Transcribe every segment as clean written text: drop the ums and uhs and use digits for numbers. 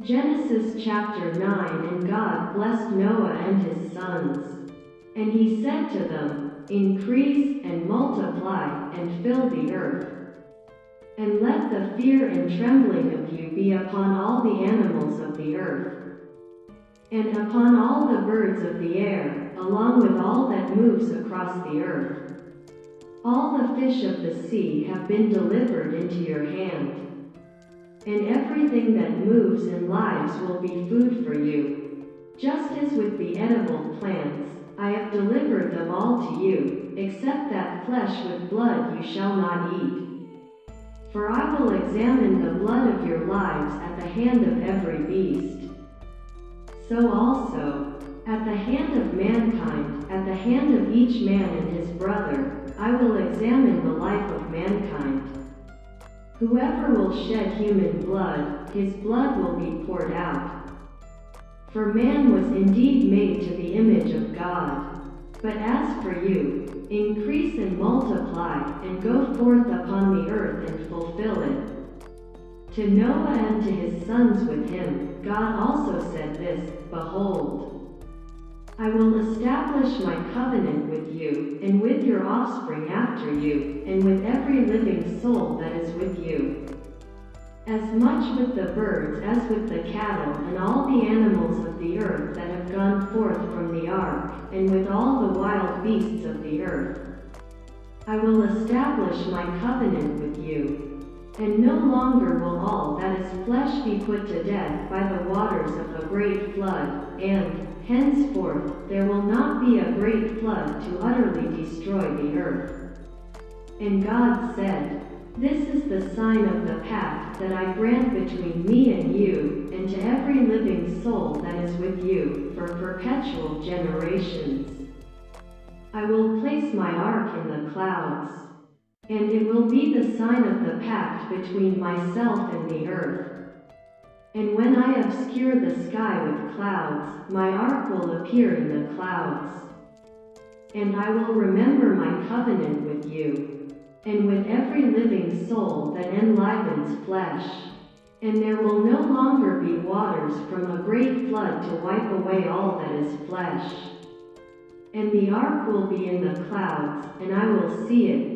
Genesis chapter 9. And God blessed Noah and his sons. And he said to them, Increase and multiply, and fill the earth. And let the fear and trembling of you be upon all the animals of the earth, and upon all the birds of the air, along with all that moves across the earth. All the fish of the sea have been delivered into your hand. And everything that moves and lives will be food for you. Just as with the edible plants, I have delivered them all to you, except that flesh with blood you shall not eat. For I will examine the blood of your lives at the hand of every beast. So also, at the hand of mankind, at the hand of each man and his brother, I will examine the life of mankind. Whoever will shed human blood, his blood will be poured out. For man was indeed made to the image of God. But as for you, increase and multiply, and go forth upon the earth and fulfill it. To Noah and to his sons with him, God also said this, Behold, I will establish my covenant with you, and with your offspring after you, and with every living soul that is with you. As much with the birds as with the cattle and all the animals of the earth that have gone forth from the ark, and with all the wild beasts of the earth. I will establish my covenant with you. And no longer will all that is flesh be put to death by the waters of a great flood, and, henceforth, there will not be a great flood to utterly destroy the earth. And God said, This is the sign of the pact that I grant between me and you, and to every living soul that is with you, for perpetual generations. I will place my ark in the clouds, and it will be the sign of the pact between myself and the earth. And when I obscure the sky with clouds, my ark will appear in the clouds. And I will remember my covenant with you, and with every living soul that enlivens flesh. And there will no longer be waters from a great flood to wipe away all that is flesh. And the ark will be in the clouds, and I will see it.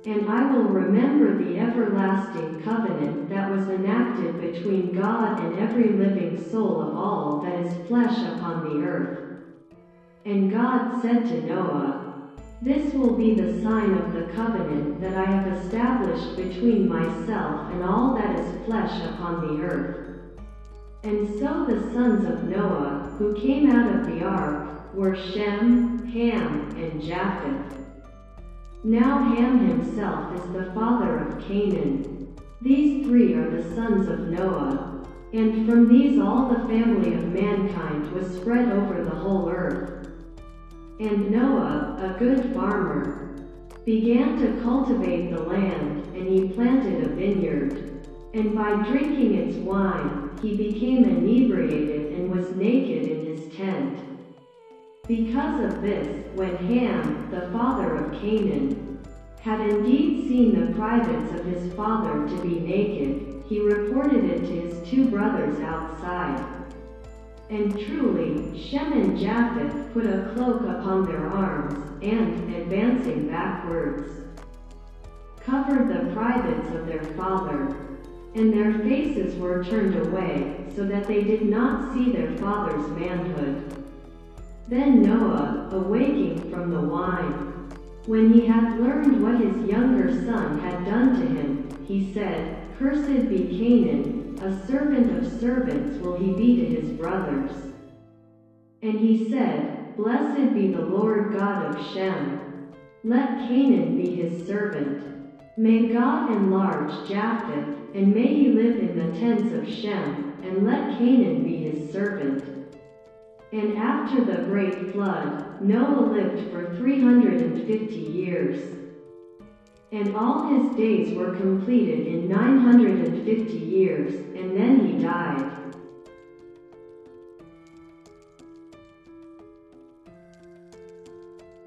And I will remember the everlasting covenant that was enacted between God and every living soul of all that is flesh upon the earth. And God said to Noah, This will be the sign of the covenant that I have established between myself and all that is flesh upon the earth. And so the sons of Noah, who came out of the ark, were Shem, Ham, and Japheth. Now Ham himself is the father of Canaan. These three are the sons of Noah. And from these all the family of mankind was spread over the whole earth. And Noah, a good farmer, began to cultivate the land, and he planted a vineyard. And by drinking its wine, he became inebriated and was naked in his tent. Because of this, when Ham, the father of Canaan, had indeed seen the privates of his father to be naked, he reported it to his two brothers outside. And truly, Shem and Japheth put a cloak upon their arms, and, advancing backwards, covered the privates of their father. And their faces were turned away, so that they did not see their father's manhood. Then Noah, awaking from the wine, when he had learned what his younger son had done to him, he said, Cursed be Canaan, a servant of servants will he be to his brothers. And he said, Blessed be the Lord God of Shem. Let Canaan be his servant. May God enlarge Japheth, and may he live in the tents of Shem, and let Canaan be his servant. And after the great flood, Noah lived for 350 years. And all his days were completed in 950 years, and then he died.